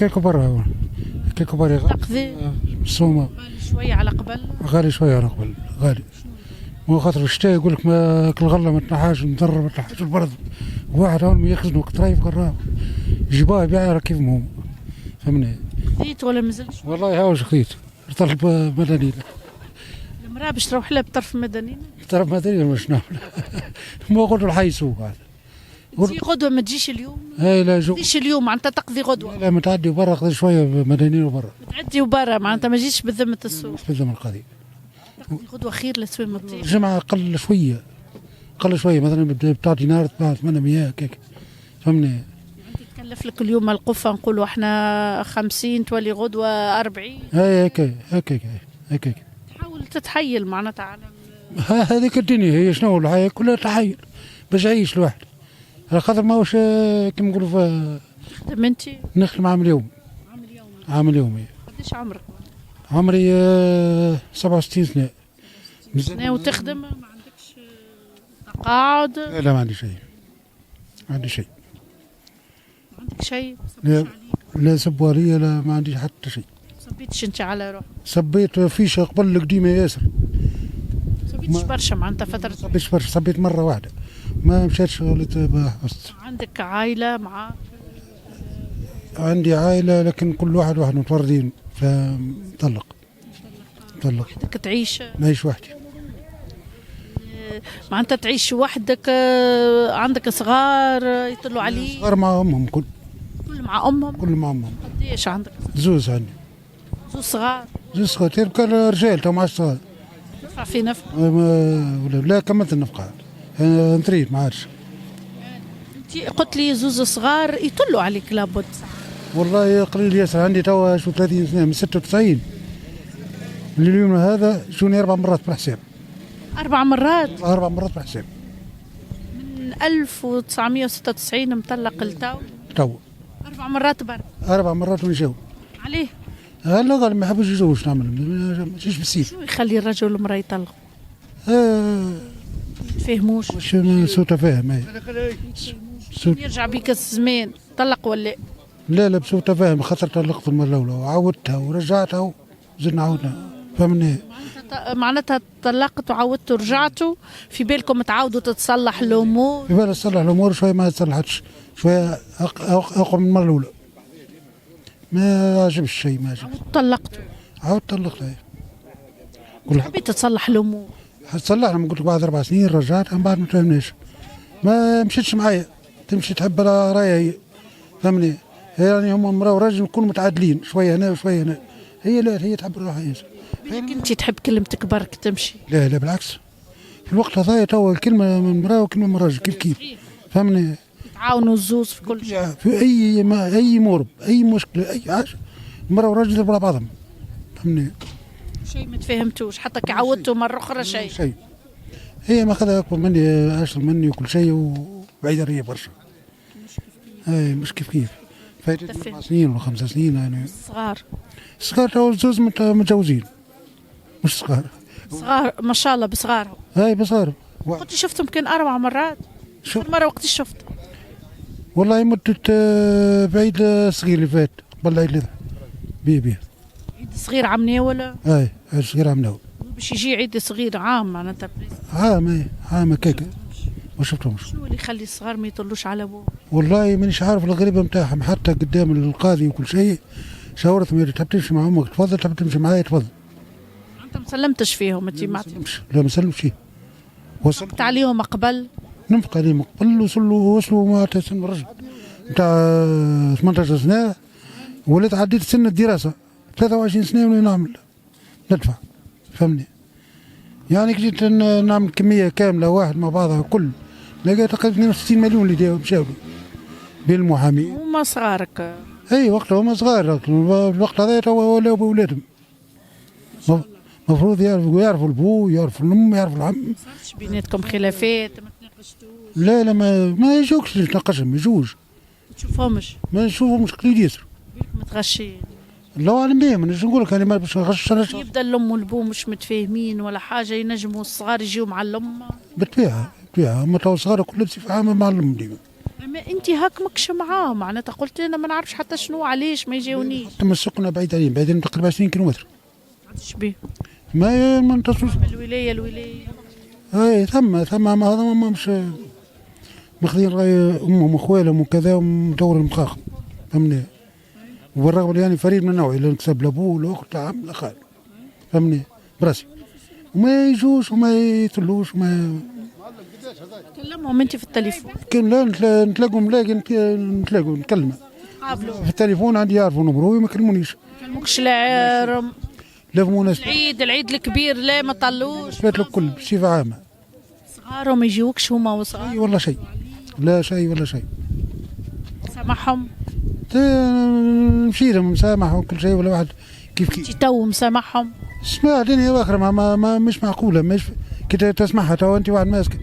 كيكو برا، كيكو برا تقضي الصومة غالي شويه على قبل. غالي شوية على قبل، غالي. مو خاطر الشتاء يقول لك ما كل غلة ما تنحاش، مضر ما تنحاش البرد. واحد هون يخزنوا قطرايف قراب يجيبوها يبيعها كيف ما هو، فهمني. خذيت ولا مازلتش؟ والله هاوش خذيت طلب مدني. المراه باش تروح لها بطرف مدنيين. طرف مدني مش نعمل. ما قلت الحي سوق هذا. تجي غدوه ما تجيش اليوم؟ هاي لا جو. تجيش اليوم معناتها تقضي غدوه. لا متعدي وبرا خذ شويه مدنيين وبرا. تعدي وبرا معناتها ما تجيش بذمه السوق. في الزمن القديم. تقضي غدوه خير لسوين الطيب. الجمعه قل شويه، قل شويه مثلا بتعطي نار تباع 800 هيك، فهمني. تكلف لك اليوم القفه نقولوا احنا 50 تولي غدوه 40. هاي هيك تحاول تتحيل معناتها على هذيك الدنيا هي شنو الحياه كلها تحيل باش يعيش الواحد، على خاطر ماهوش كيما نقولوا تخدم انت؟ نخدم عامل يومي. عامل يومي. قديش عمرك؟ عمري 67 سنه. سنة وتخدم ما عندكش تقاعد؟ لا ما عندي شيء. ما عندي شيء. ما عندك شيء؟ لا لا سبوارية، لا ما عندي حتى شيء. صبيتش انت على روحك؟ صبيت فيشة قبل القديمة ياسر. صبيتش برشا معناتها فترة؟ صبيتش برشا، صبيت مرة واحدة ما مشيتش شغلت بحثت. عندك عائلة معاك؟ عندي عائلة لكن كل واحد متوردين فمطلق. مطلق. وحدك تعيش؟ نعيش وحدي. معناتها تعيش وحدك، عندك صغار يطلوا عليك؟ صغار مع أمهم كل مع أمهم؟ كل مع أمهم. قديش عندك؟ زوز عندي. زوج صغار؟ زوز صغار كان رجال تو مع صغار. نفع في نفع؟ لا كملت النفقة. نثريت ما عادش. انت قلت لي زوز صغار يطلوا عليك لابد. والله قليل ياسر، عندي توا شو 30 سنة من 96 لليوم هذا شوني 4 مرات بالحساب. 4 مرات؟ 4 مرات بالحساب. من 1996 مطلق لتو؟ تو 4 مرات برا. 4 مرات ونجاوب. عليه؟ هلا قال ما يحبش يزوج، نعمل ما ماشيش بالسيف. شو يخلي الرجل والمرأة يطلقوا؟ تفهموش؟ مش سوء تفاهم. هي يرجع بيك الزمان طلق ولا؟ لا بسوء تفاهم، خاطر طلقت المرة الأولى وعودتها ورجعتها وزدنا عودنا، فهمني. معناتها طلقت وعودت ورجعتوا، في بالكم تعاودوا تتصلح الأمور؟ في بالي تصلح الأمور شوية، ما تصلحتش شوية أقوى من المرة الأولى. ما عجبش الشيء، ما عجبش. طلقتوا؟ عاودت طلقتها. حبيت تصلح الأمور؟ صلحنا، ما قلت بعد 4 سنين رجعت، من بعد ما تفهمناش ما مشيتش معايا، تمشي تحب رايها هي، فهمني. يعني هم امرأة وراجل نكونوا متعادلين، شوية هنا وشوية هنا. هي لا هي تحب روحها ياسر. انت تحب كلمتك برك تمشي؟ لا بالعكس، في الوقت هذا توا الكلمة من امرأة وكلمة من راجل كيف فهمني. يتعاونوا الزوز في كل شيء، في أي مورب، أي مشكلة، أي حاجة، امرأة وراجل يضربوا على بعضهم، فهمني. شيء ما تفهمتوش حتى كي عودتوا مرة أخرى شيء. هي ماخذها أكبر مني، أشطر مني وكل شيء، وبعيدة هي برشا. أي مش كيف فايتت 4 سنين ولا 5 سنين يعني. صغار تو زوز متجوزين، مش صغار ما شاء الله بصغارهم. هاي بصغار. كنت شفتهم يمكن 4 مرات؟ شو مرة وقت شفت؟ والله مدة بعيد الصغير اللي فات قبل العيد اللي بيه عيد صغير عام ولا؟ هاي صغير عام ناول. باش يجي عيد صغير عام معناتها عام كيكه ما شفتهمش. شنو اللي يخلي الصغار ما يطلوش على ابوه؟ والله مانيش عارف الغريبه نتاعهم، حتى قدام القاضي وكل شيء شاورتهم تحب تمشي مع امك تفضل، تحب تمشي معايا تفضل. انت ما سلمتش فيهم انت؟ لا ما سلمتش. وصلت عليهم قبل؟ ننفق عليهم قبل، وصلوا مع سن الرجل نتاع 18 سنه، وليت عديت سن الدراسه 23 سنه وانا نعمل ندفع، فهمني. يعني كنت نعمل كميه كامله واحد مع بعضها كل، لقيت تقريبا 62 مليون اللي مشاو بين المحامين. هما صغارك؟ اي وقتها هما صغار، الوقت هذا توا ولاو بولادهم. المفروض يعرفوا البو، يعرفوا الام، يعرفوا العم. ما صارش بيناتكم خلافات؟ ما تناقشتوش؟ لا ما يجوكش نتناقشهم، ما يجوش. ما تشوفهمش؟ ما نشوفهمش قليل ياسر. متغشين؟ الله اعلم بهم، انا نقول لك انا ما باش نغش. يبدا الام والبو مش متفاهمين ولا حاجه، ينجموا الصغار يجيو مع الام؟ بالطبيعه، اما تو الصغار كلها بصفه عامه مع الام ديما. اما انت هاك ماكش معاه معناتها قلت انا ما نعرفش حتى شنو علاش ما يجاونيش. تم السكنة بعيد عليهم، بعيدين تقريبا 20 كيلومتر. ايش بيه؟ ما نتصلوش. الولايه اي ثم ما هذا ما مش ماخذين راي امهم واخوالهم وكذا ومدور المقاخ، فهمني. وبالرغم يعني فريد من نوعي، لا نكسب لابوه لا اخت لا عم لا خال، فهمني براسي. وما يجوش وما يطلوش وما كلمهم انت في التليفون؟ كان لا نتلاقوا ملاقي نتلاقوا نكلمه قابلوا في التليفون، عندي يعرفوا نمرو ما يكلمونيش. كلموكش لا لا في مناسبة العيد الكبير لا ما طلوش اثبات له الكل بصفة عامة. صغارهم ما يجيوكش هما وصغار اي والله شيء، لا شيء ولا شيء. سامحهم؟ نمشي لهم مسامح وكل شيء، ولا واحد كيف انت تو مسامحهم؟ اسمع دنيا واخرة ما مش معقولة. مش كي تسمعها تو انت واحد ماسك